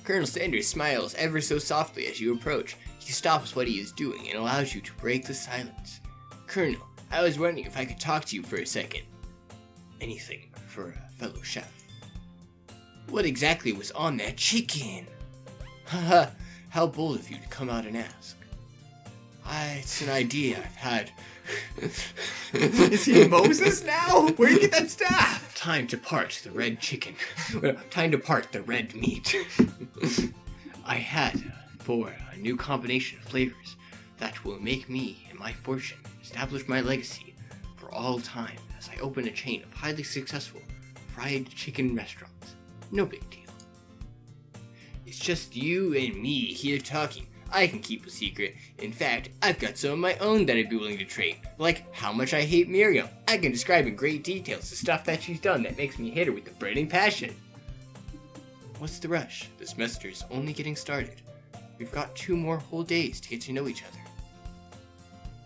Colonel Sanders smiles ever so softly as you approach. He stops what he is doing and allows you to break the silence. Colonel, I was wondering if I could talk to you for a second. Anything for a fellow chef. What exactly was on that chicken? Haha, how bold of you to come out and ask. It's an idea I've had. Is he Moses now? Where'd you get that staff? Time to part the red chicken. Time to part the red meat. I had for a new combination of flavors that will make me and my fortune establish my legacy for all time as I open a chain of highly successful fried chicken restaurants. No big deal. It's just you and me here talking. I can keep a secret. In fact, I've got some of my own that I'd be willing to trade. Like how much I hate Miriam. I can describe in great details the stuff that she's done that makes me hit her with a burning passion. What's the rush? This semester is only getting started. We've got 2 more whole days to get to know each other.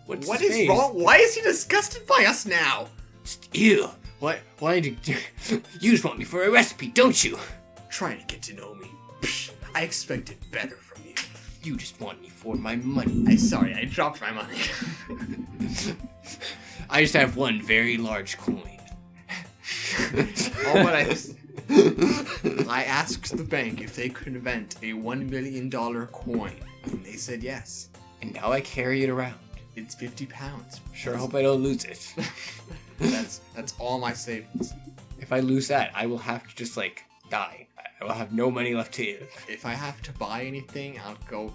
What is wrong? Why is he disgusted by us now? Ew. Why did you just want me for a recipe, don't you? Trying to get to know me. Psh, I expected better from you. You just want me for my money. I dropped my money. I just have one very large coin. All what I asked the bank if they could invent a $1 million coin, and they said yes. And now I carry it around. It's 50 pounds. Sure hope I don't lose it. That's all my savings. If I lose that, I will have to just die. I will have no money left to give. If I have to buy anything, I'll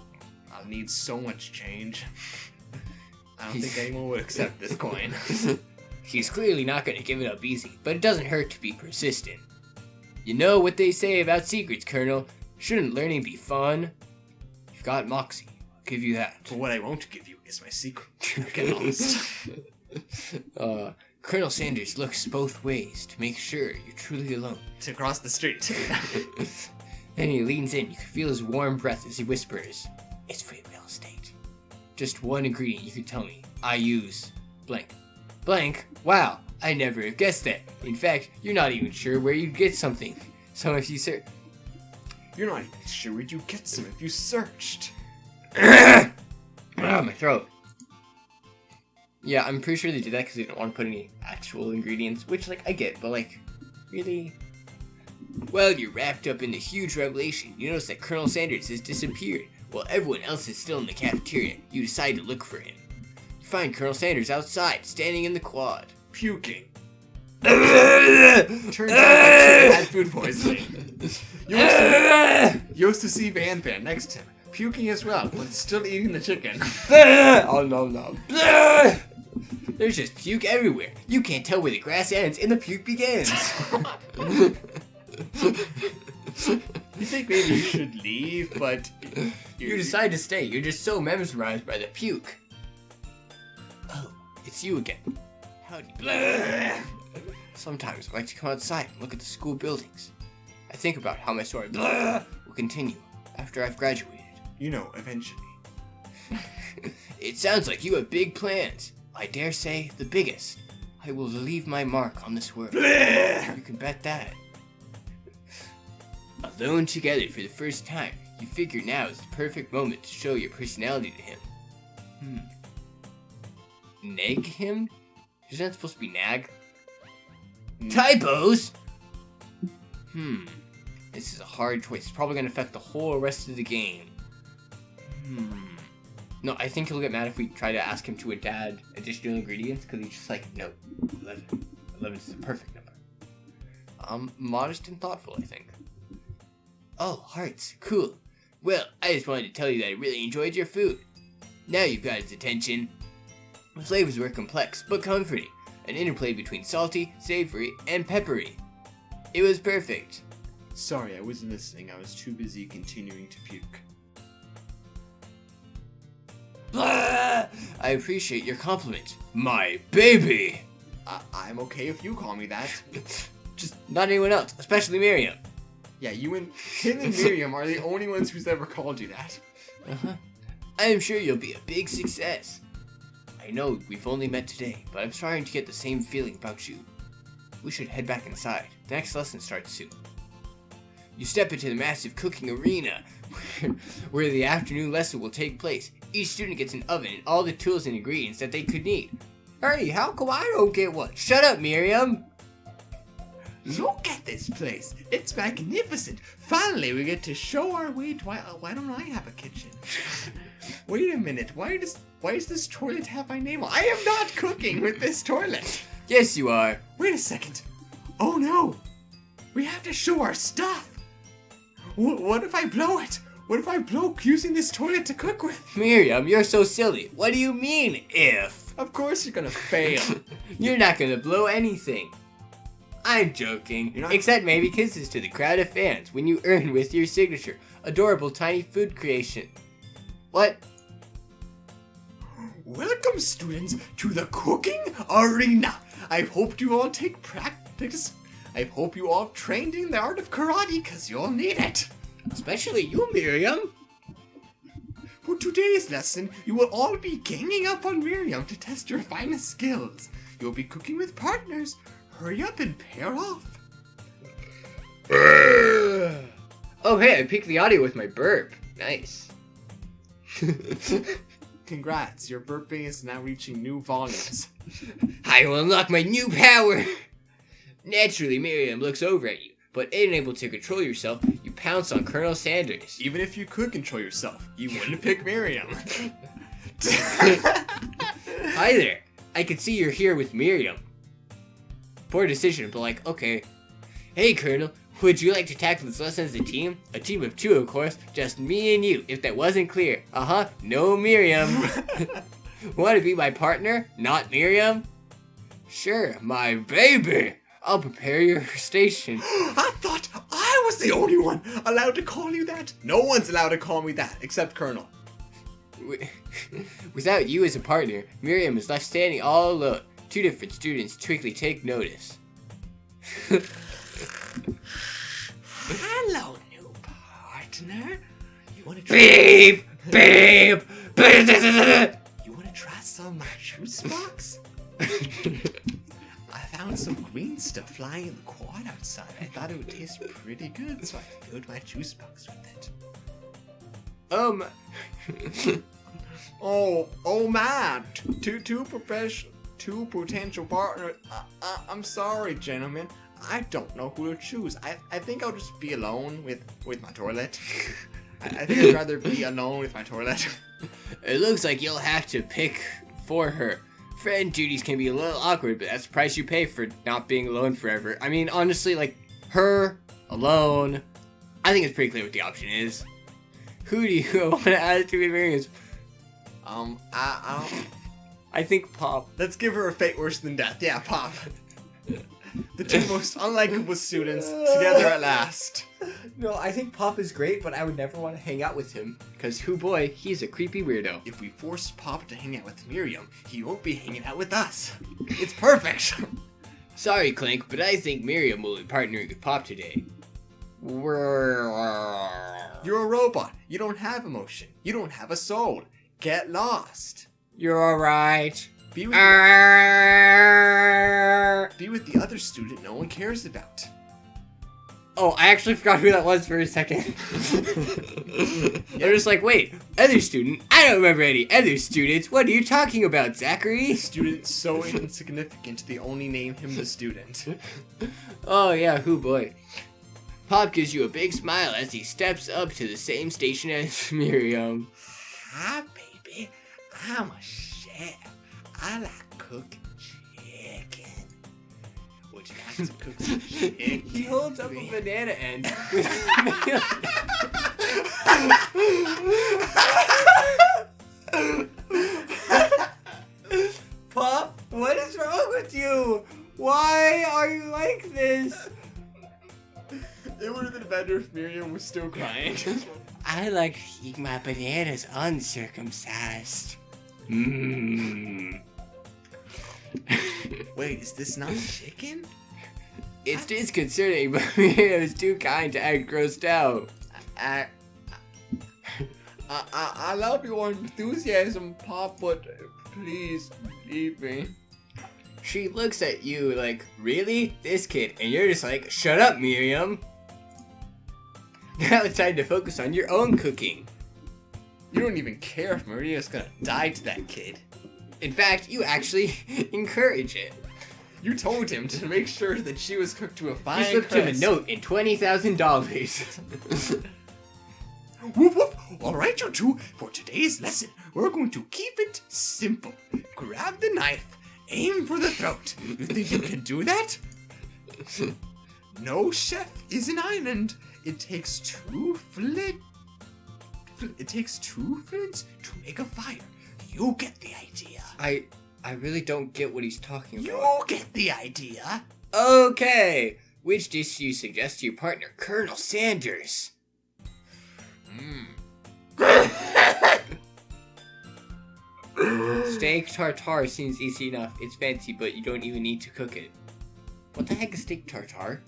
need so much change. I don't think anyone would accept this coin. He's clearly not going to give it up easy, but it doesn't hurt to be persistent. You know what they say about secrets, Colonel. Shouldn't learning be fun? You've got moxie. I'll give you that. But what I won't give you is my secret. Get lost. Colonel Sanders looks both ways to make sure you're truly alone. To cross the street. Then he leans in. You can feel his warm breath as he whispers, "It's free real estate. Just one ingredient you can tell me. I use blank. Blank? Wow, I never have guessed that. In fact, you're not even sure where you get something. So if you search..." You're not even sure where'd you get some if you searched. My throat. Yeah, I'm pretty sure they did that because they didn't want to put any actual ingredients, which, I get, but, really? Well, you're wrapped up in a huge revelation. You notice that Colonel Sanders has disappeared, while everyone else is still in the cafeteria. You decide to look for him. You find Colonel Sanders outside, standing in the quad. Puking. Turns out that had food poisoning. You also see Van next to him, puking as well, but still eating the chicken. Oh no. There's just puke everywhere. You can't tell where the grass ends and the puke begins. You think maybe you should leave, but you decide to stay. You're just so mesmerized by the puke. Oh, it's you again. Howdy. Sometimes I like to come outside and look at the school buildings. I think about how my story will continue after I've graduated. Eventually. It sounds like you have big plans. I dare say the biggest. I will leave my mark on this world. You can bet that. Alone together for the first time, you figure now is the perfect moment to show your personality to him. Nag him? Isn't that supposed to be nag? Typos? This is a hard choice. It's probably going to affect the whole rest of the game. No, I think he'll get mad if we try to ask him to add additional ingredients, because he's just no, 11. 11 is the perfect number. Modest and thoughtful, I think. Oh, hearts. Cool. Well, I just wanted to tell you that I really enjoyed your food. Now you've got his attention. The flavors were complex, but comforting. An interplay between salty, savory, and peppery. It was perfect. Sorry, I wasn't listening. I was too busy continuing to puke. Blah! I appreciate your compliment. My baby! I'm okay if you call me that. Just not anyone else, especially Miriam. Yeah, him and Miriam are the only ones who's ever called you that. I am sure you'll be a big success. I know we've only met today, but I'm starting to get the same feeling about you. We should head back inside. The next lesson starts soon. You step into the massive cooking arena where the afternoon lesson will take place. Each student gets an oven and all the tools and ingredients that they could need. Hey, how come I don't get one? Shut up, Miriam! Look at this place. It's magnificent. Finally, we get to show our weight. Why don't I have a kitchen? Wait a minute. Why does this toilet have my name on? I am not cooking with this toilet. Yes, you are. Wait a second. Oh no. We have to show our stuff. What if I blow it? What if I blow using this toilet to cook with? Miriam, you're so silly. What do you mean, if? Of course you're gonna fail. You're not gonna blow anything. I'm joking. Except maybe kisses to the crowd of fans when you earn with your signature. Adorable tiny food creation. What? Welcome, students, to the cooking arena. I hope you all take practice. I hope you all trained in the art of karate, because you'll need it. Especially you, Miriam. For today's lesson, you will all be ganging up on Miriam to test your finest skills. You'll be cooking with partners. Hurry up and pair off. Oh, hey, I peaked the audio with my burp. Nice. Congrats, your burping is now reaching new volumes. I will unlock my new power. Naturally, Miriam looks over at you, but unable to control yourself, you pounce on Colonel Sanders. Even if you could control yourself, you wouldn't pick Miriam. Hi there. I can see you're here with Miriam. Poor decision, but like, okay. Hey, Colonel, would you like to tackle this lesson as a team? A team of two, of course. Just me and you, if that wasn't clear. No Miriam. Want to be my partner? Not Miriam? Sure, my baby. I'll prepare your station. I thought I was the only one allowed to call you that. No one's allowed to call me that, except Colonel. Without you as a partner, Miriam is left standing all alone. Two different students quickly take notice. Hello, new partner. You want to try? Beep! Beep! You want to try some of my juice box? I found some green stuff lying in the quad outside. I thought it would taste pretty good, so I filled my juice box with it. Oh man! Two potential partners. I'm sorry, gentlemen. I don't know who to choose. I think I'll just be alone with my toilet. I think I'd rather be alone with my toilet. It looks like you'll have to pick for her. Friend duties can be a little awkward, but that's the price you pay for not being alone forever. I mean, honestly, like, her, alone, I think it's pretty clear what the option is. Who do you want to add to Miriam's? I think Pop. Let's give her a fate worse than death. Yeah, Pop. The two most unlikable students together at last. No, I think Pop is great, but I would never want to hang out with him. Because, hoo boy, he's a creepy weirdo. If we force Pop to hang out with Miriam, he won't be hanging out with us. It's perfect. Sorry, Clink, but I think Miriam will be partnering with Pop today. You're a robot. You don't have emotion. You don't have a soul. Get lost. You're alright. Be with the other student no one cares about. Oh, I actually forgot who that was for a second. They're just like, wait, other student? I don't remember any other students. What are you talking about, Zachary? Student so insignificant, they only name him the student. Oh yeah, hoo boy. Pop gives you a big smile as he steps up to the same station as Miriam. Hi, baby. I'm a chef. I like cooking chicken. Would you like to cook some chicken? He holds up a banana end. Pop, what is wrong with you? Why are you like this? It would have been better if Miriam was still crying. I like to eat my bananas uncircumcised. Mmm. Wait, is this not chicken? It's disconcerting, but Miriam is too kind to act grossed out. I love your enthusiasm, Pop, but please leave me. She looks at you like, really? This kid? And you're just like, shut up, Miriam. Now it's time to focus on your own cooking. You don't even care if Maria's gonna die to that kid. In fact, you actually encourage it. You told him to make sure that she was cooked to a fine You slipped him a crisp. note and $20,000. Woof woof. Alright, you two, for today's lesson, we're going to keep it simple. Grab the knife, aim for the throat. You think you can do that? No chef is an island. It takes two flints to make a fire. You get the idea. I really don't get what he's talking about. You get the idea. Okay. Which dish do you suggest to your partner, Colonel Sanders? Steak tartare seems easy enough. It's fancy, but you don't even need to cook it. What the heck is steak tartare?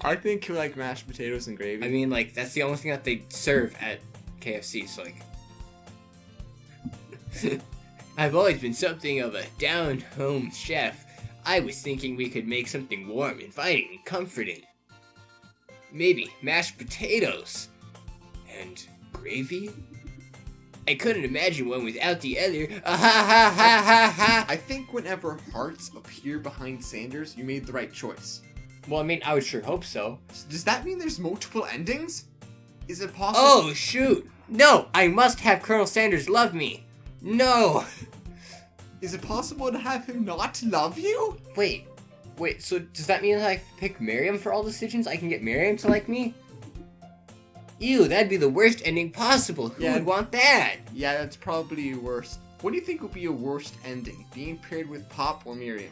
I think you like mashed potatoes and gravy. I mean, like, that's the only thing that they serve at KFC, so, like... I've always been something of a down-home chef. I was thinking we could make something warm, inviting, and comforting. Maybe mashed potatoes. And gravy? I couldn't imagine one without the other. I think whenever hearts appear behind Sanders, you made the right choice. Well, I mean, I would sure hope so. Does that mean there's multiple endings? Is it possible? Oh, shoot! No! I must have Colonel Sanders love me! No! Is it possible to have him not love you? Wait, so does that mean that I pick Miriam for all decisions? I can get Miriam to like me? Ew, that'd be the worst ending possible. Who would want that? Yeah, that's probably worse. What do you think would be a worst ending? Being paired with Pop or Miriam?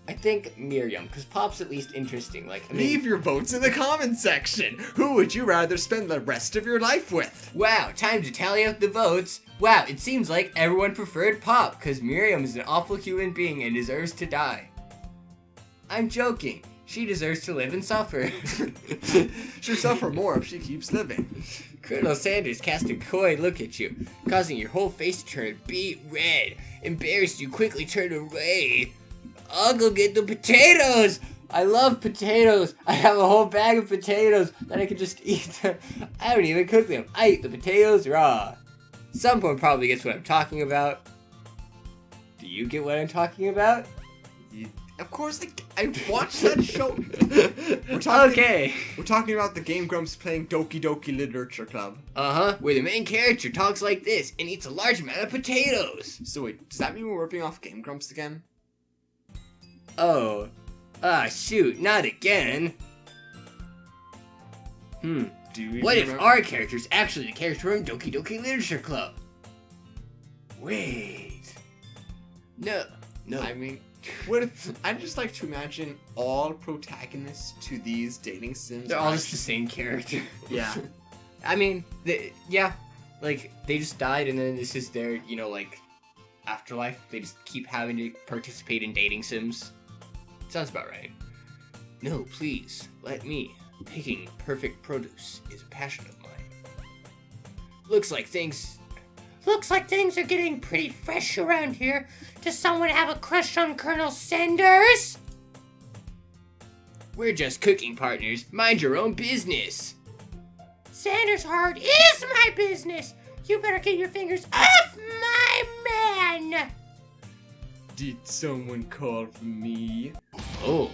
I think Miriam, because Pop's at least interesting. Like, I mean, Leave your votes in the comments section. Who would you rather spend the rest of your life with? Wow, time to tally up the votes. Wow, it seems like everyone preferred Pop, because Miriam is an awful human being and deserves to die. I'm joking. She deserves to live and suffer. She'll suffer more if she keeps living. Colonel Sanders cast a coy look at you, causing your whole face to turn beet red. Embarrassed, you quickly turn away. I'll go get the potatoes! I love potatoes! I have a whole bag of potatoes that I could just eat them. I don't even cook them. I eat the potatoes raw. Someone probably gets what I'm talking about. Do you get what I'm talking about? Of course, I watched that show. Okay. We're talking about the Game Grumps playing Doki Doki Literature Club. Uh-huh, where the main character talks like this and eats a large amount of potatoes. So wait, does that mean we're ripping off Game Grumps again? Oh. Shoot, not again. What if our character's actually the character from Doki Doki Literature Club? Wait. No. I mean, what if I'd just like to imagine all protagonists to these dating sims. They're all just the same character. Yeah. I mean, yeah. Like, they just died and then this is their, like, afterlife. They just keep having to participate in dating sims. Sounds about right. No, please, let me. Picking perfect produce is a passion of mine. Looks like things are getting pretty fresh around here. Does someone have a crush on Colonel Sanders? We're just cooking partners. Mind your own business. Sanders' heart is my business. You better get your fingers off my man. Did someone call for me? Oh,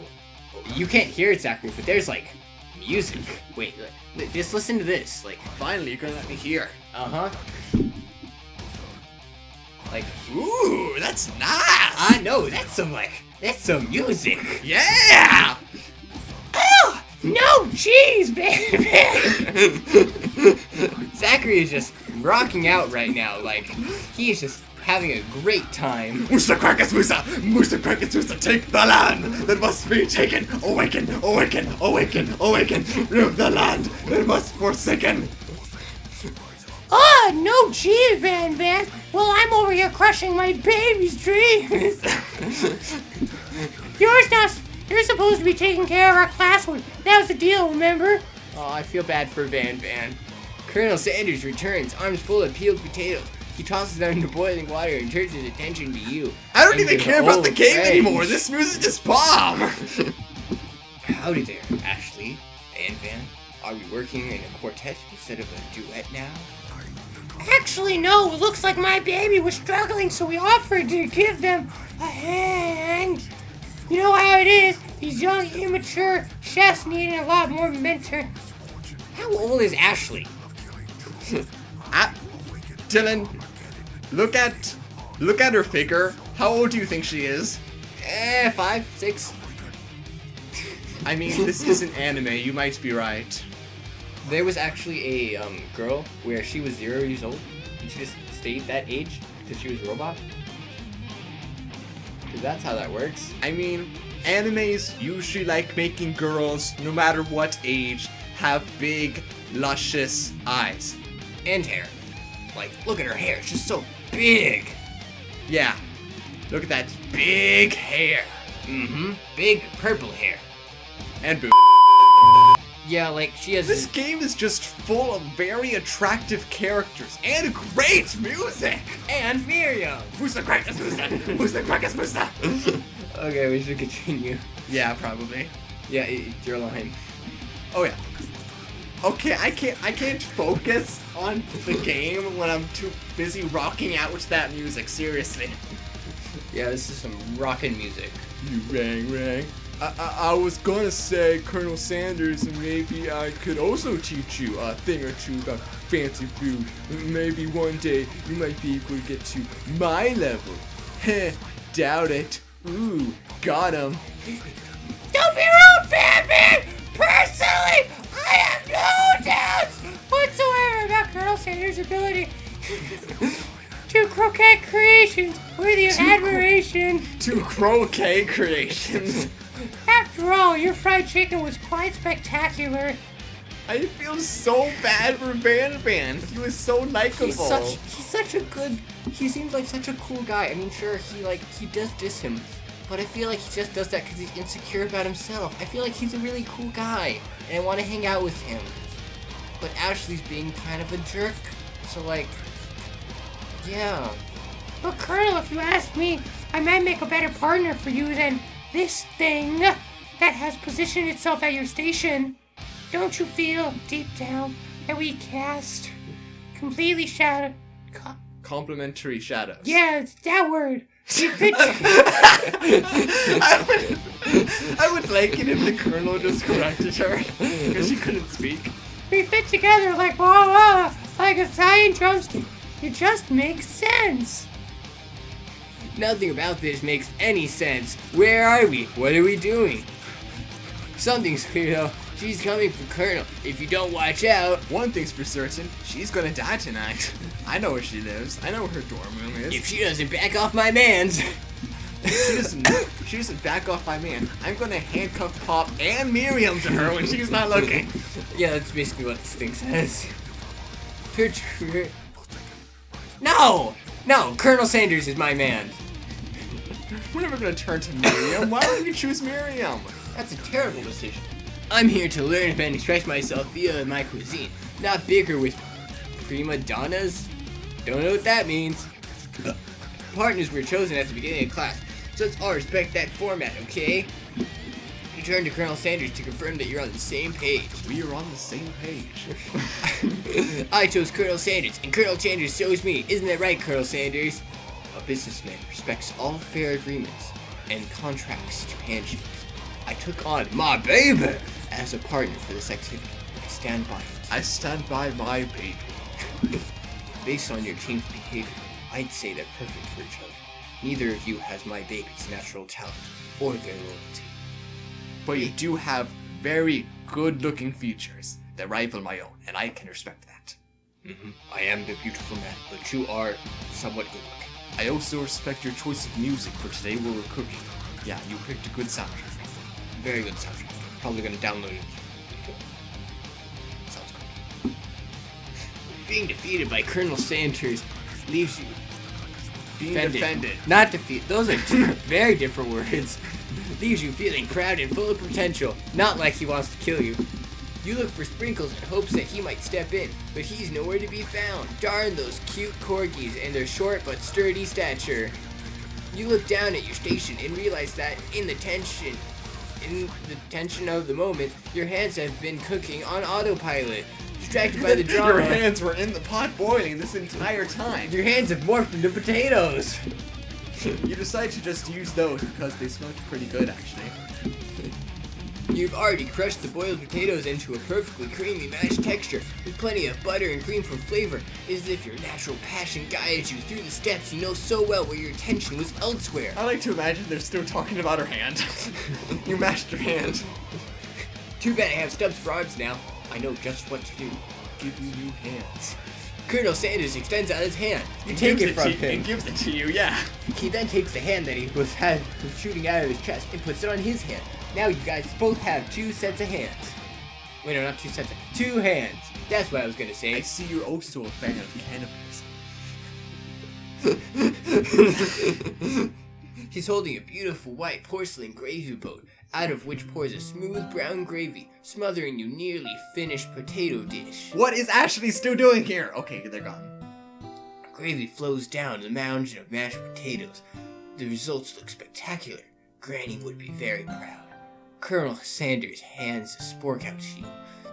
you can't hear it, Zachary, but there's, like, music. Wait, just listen to this. Like, Finally, you're gonna let me hear. uh-huh. Like, Ooh, that's nice! I know, that's some music. Yeah! Oh, no cheese, baby! Zachary is just rocking out right now. Like, he is just having a great time. Musa Krakus Musa! Musa Krakus Musa, take the land that must be taken! Awaken, awaken, awaken, awaken! Live the land that must forsaken! Ah, no cheese, Van. Well, I'm over here crushing my baby's dreams. You're supposed to be taking care of our classwork. That was the deal, remember? Oh, I feel bad for Van. Colonel Sanders returns, arms full of peeled potatoes. He tosses them into boiling water and turns his attention to you. I don't even care about the game friend. anymore! This music is bomb! Howdy there, Ashley and Van. Are we working in a quartet instead of a duet now? Actually, no. It looks like my baby was struggling, so we offered to give them a hand. You know how it is. These young, immature chefs need a lot more mentor. How old is Ashley? Dylan, look at her figure. How old do you think she is? 5, 6. I mean, this is an anime. You might be right. There was actually a girl where she was 0 years old, and she just stayed that age because she was a robot. Because that's how that works. I mean, animes usually like making girls, no matter what age, have big, luscious eyes. And hair. Like, look at her hair. It's just so big. Yeah. Look at that big hair. Mm-hmm. Big purple hair. And boobs. Yeah, like, she has... This game is just full of very attractive characters and great music. And Miriam. Who's the greatest Musa? Who's the greatest Musa? Okay, we should continue. Yeah, probably. Yeah, it's your line. Oh yeah. Okay, I can't focus on the game when I'm too busy rocking out with that music. Seriously. Yeah, this is some rockin' music. You rang. I was gonna say, Colonel Sanders, maybe I could also teach you a thing or two about fancy food. Maybe one day you might be able to get to my level. Heh, doubt it. Ooh, got him. Don't be rude, Fanman! Personally, I have no doubts whatsoever about Colonel Sanders' ability to croquet creations worthy of admiration. To croquet creations. After all, your fried chicken was quite spectacular. I feel so bad for Van. He was so likable. He's such a good... He seems like such a cool guy. I mean, sure, he does diss him. But I feel like he just does that because he's insecure about himself. I feel like he's a really cool guy, and I want to hang out with him. But Ashley's being kind of a jerk, so like, yeah. But Colonel, if you ask me, I might make a better partner for you than this thing that has positioned itself at your station. Don't you feel, deep down, that we cast completely shadow... Complimentary shadows. Yeah, it's that word. I would like it if the Colonel just corrected her because she couldn't speak. We fit together like wah, like a Italian drumstick. It just makes sense. Nothing about this makes any sense. Where are we? What are we doing? Something's clear though. She's coming for Colonel. If you don't watch out... One thing's for certain, she's gonna die tonight. I know where she lives. I know where her dorm room is. If she doesn't back off my mans... She doesn't back off my man. I'm gonna handcuff Pop and Miriam to her when she's not looking. Yeah, that's basically what this thing says. No! No, Colonel Sanders is my man. We're never gonna turn to Miriam. Why would we choose Miriam? That's a terrible decision. I'm here to learn and express myself via my cuisine, not bicker with prima donnas. Don't know what that means. Partners were chosen at the beginning of class, so let's all respect that format, okay? You turn to Colonel Sanders to confirm that you're on the same page. We are on the same page. I chose Colonel Sanders, and Colonel Sanders chose me. Isn't that right, Colonel Sanders? A businessman respects all fair agreements and contracts to handshakes. I took on my baby as a partner for this activity. I stand by it. I stand by my baby. Based on your team's behavior, I'd say they're perfect for each other. Neither of you has my baby's natural talent or their loyalty. But you do have very good-looking features that rival my own, and I can respect that. I am the beautiful man, but you are somewhat good looking. I also respect your choice of music for today while we're cooking. Yeah, you picked a good soundtrack. Very good soundtrack. Probably gonna download it. Sounds good. Being defeated by Colonel Sanders leaves you Being defended. Not defeat. Those are two very different words. Leaves you feeling proud and full of potential. Not like he wants to kill you. You look for Sprinkles in hopes that he might step in, but he's nowhere to be found. Darn those cute corgis and their short but sturdy stature. You look down at your station and realize that in the tension in the tension of the moment, your hands have been cooking on autopilot. Distracted by the drama. Your hands were in the pot boiling this entire time. Your hands have morphed into potatoes. You decide to just use those because they smoked pretty good, actually. You've already crushed the boiled potatoes into a perfectly creamy mashed texture with plenty of butter and cream for flavor. It's as if your natural passion guides you through the steps you know so well where your attention was elsewhere. I like to imagine they're still talking about her hand. You mashed your hand. Too bad I have stubs for arms now. I know just what to do. Give you new hands. Colonel Sanders extends out his hand. You He take gives it from to, him. and gives it to you, yeah. He then takes the hand that he had shooting out of his chest and puts it on his hand. Now you guys both have 2 sets of hands. Wait, no, not 2 sets. 2 hands. That's what I was gonna I say. see you're also a fan of cannibals. He's holding a beautiful white porcelain gravy boat, out of which pours a smooth brown gravy, smothering your nearly finished potato dish. What is Ashley still doing here? Okay, they're gone. Gravy flows down the mountain of mashed potatoes. The results look spectacular. Granny would be very proud. Colonel Sanders hands the spork out to you.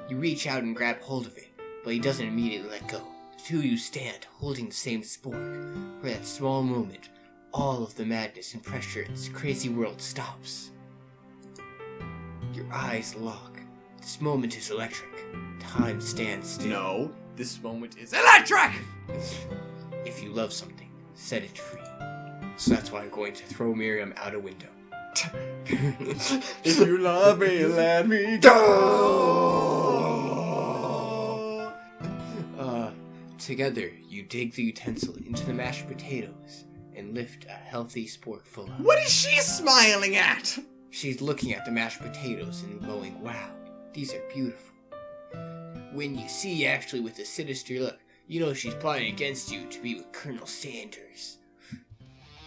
You reach out and grab hold of it, but he doesn't immediately let go. The 2 of you stand, holding the same spork. For that small moment, all of the madness and pressure in this crazy world stops. Your eyes lock. This moment is electric. Time stands still. No, this moment is electric! If you love something, set it free. So that's why I'm going to throw Miriam out a window. If you love me, let me go! Together, you dig the utensil into the mashed potatoes and lift a healthy sporkful up. What is she smiling at? She's looking at the mashed potatoes and going, wow, these are beautiful. When you see Ashley with a sinister look, you know she's plotting against you to be with Colonel Sanders.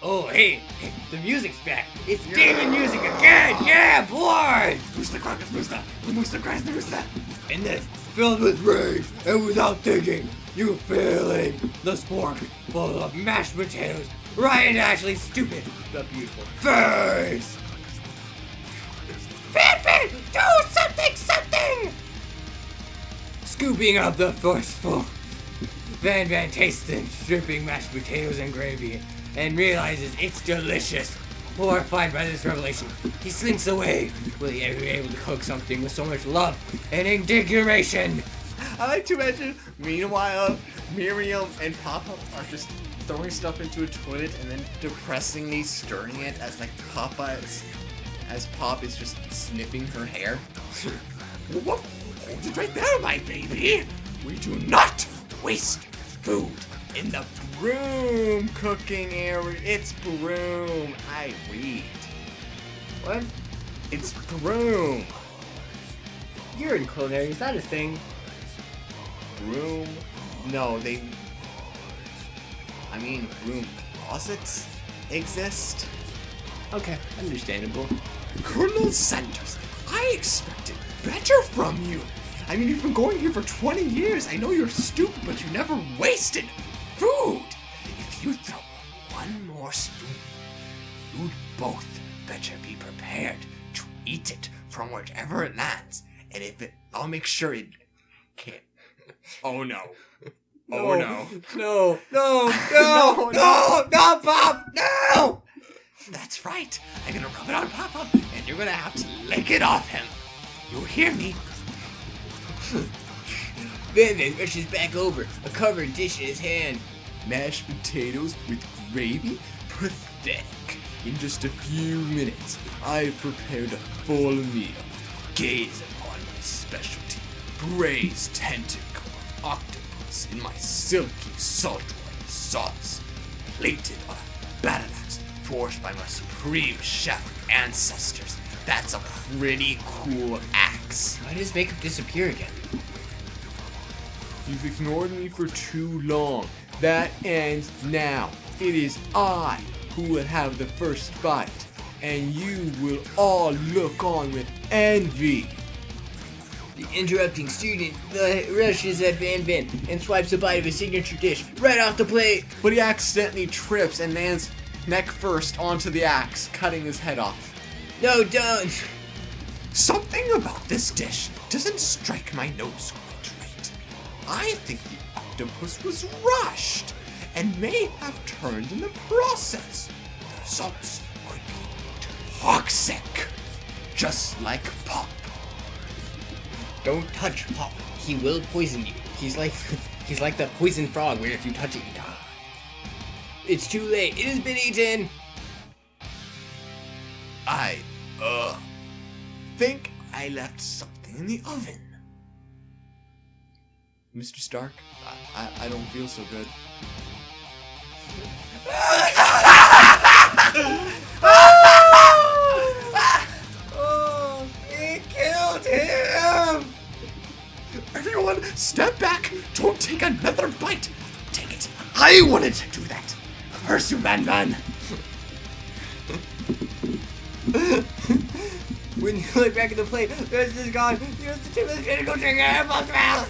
Oh, hey, the music's back. It's demon music again. Yeah, boy. Booster Crocus Booster! Booster Christ Booster! And then, filled with rage and without thinking, you filling the spork full of mashed potatoes right into Ashley's stupid but beautiful face. Fan, do something! Scooping up the forceful, Van tastes the dripping mashed potatoes and gravy and realizes it's delicious. Horrified by this revelation, he slinks away. Will he ever be able to cook something with so much love and indignation? I like to imagine, meanwhile, Miriam and Papa are just throwing stuff into a toilet and then depressingly stirring it as Pop is just snipping her hair. Whoop, hold it right there, my baby. We do not waste food in the broom cooking area. It's broom. I read. What? It's broom. You're in culinary, is that a thing? Broom? No, broom closets exist. Okay, understandable. Colonel Sanders, I expected better from you. I mean, you've been going here for 20 years. I know you're stupid, but you never wasted food. If you throw one more spoon, you'd both better be prepared to eat it from wherever it lands. And I'll make sure it can't. Oh no. Oh no. No, Pop, no! That's right. I'm gonna rub it on Papa, and you're gonna have to lick it off him. You hear me? Van rushes back over, a covered dish in his hand. Mashed potatoes with gravy? Pathetic. In just a few minutes, I've prepared a full meal. Gaze upon my specialty, braised tentacle of octopus in my silky saltwater sauce, plated on a battle axe forged by my supreme chef ancestors. That's a pretty cool axe. Why does makeup disappear again? You've ignored me for too long. That ends now. It is I who will have the first bite, and you will all look on with envy. The interrupting student rushes at Van and swipes a bite of his signature dish right off the plate. But he accidentally trips and lands neck first onto the axe, cutting his head off. No, don't! Something about this dish doesn't strike my nose quite right. I think the octopus was rushed and may have turned in the process. The results could be toxic, just like Pop. Don't touch Pop. He will poison you. He's like the poison frog where if you touch it, you die. It's too late. It has been eaten. I, think I left something in the oven. Mr. Stark, I don't feel so good. Oh, he killed him! Everyone, step back! Don't take another bite! Take it! I wanted to do that! Curse you, man! When you look back at the plate, the rest is gone. Here's the tip of the critical trigger in Pop's mouth!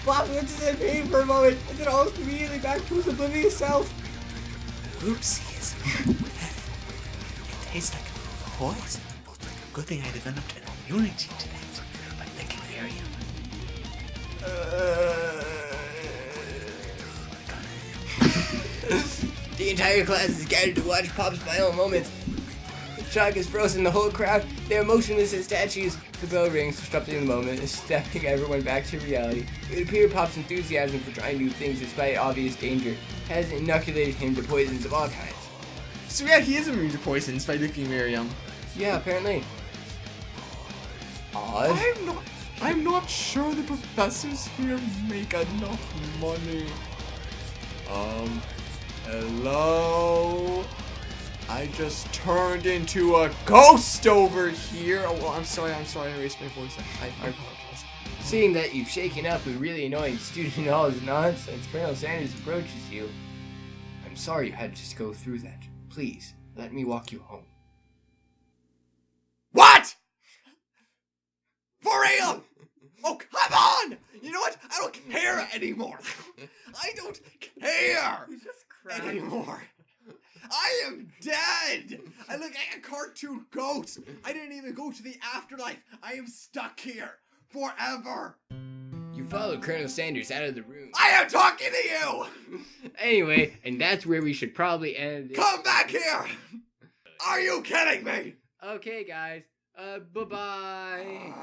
Pop looks at pain for a moment, and then almost immediately back to his oblivious self. Oopsies. It tastes like poison. Good thing I developed an immunity to that. But thank you, Miriam. The entire class is gathered to watch Pop's final moments. Shock is frozen the whole crowd. They're motionless as statues. The bell rings, disrupting the moment, and snapping everyone back to reality. It appears Pop's enthusiasm for trying new things despite obvious danger has inoculated him to poisons of all kinds. So yeah, he is immune to poisons by licking Miriam. Yeah, apparently. Odd. I'm not sure the professors here make enough money. Hello? I just turned into a ghost over here. Oh, well, I'm sorry, I raised my voice. I apologize. Seeing that you've shaken up a really annoying student in all his nonsense, Colonel Sanders approaches you. I'm sorry you had to go through that. Please, let me walk you home. What? For real? Oh, come on! You know what? I don't care anymore. I don't care anymore. I am dead! I look like a cartoon ghost! I didn't even go to the afterlife! I am stuck here! Forever! You follow Colonel Sanders out of the room. I am talking to you! Anyway, and that's where we should probably end it. Come back here! Are you kidding me? Okay, guys. Bye-bye.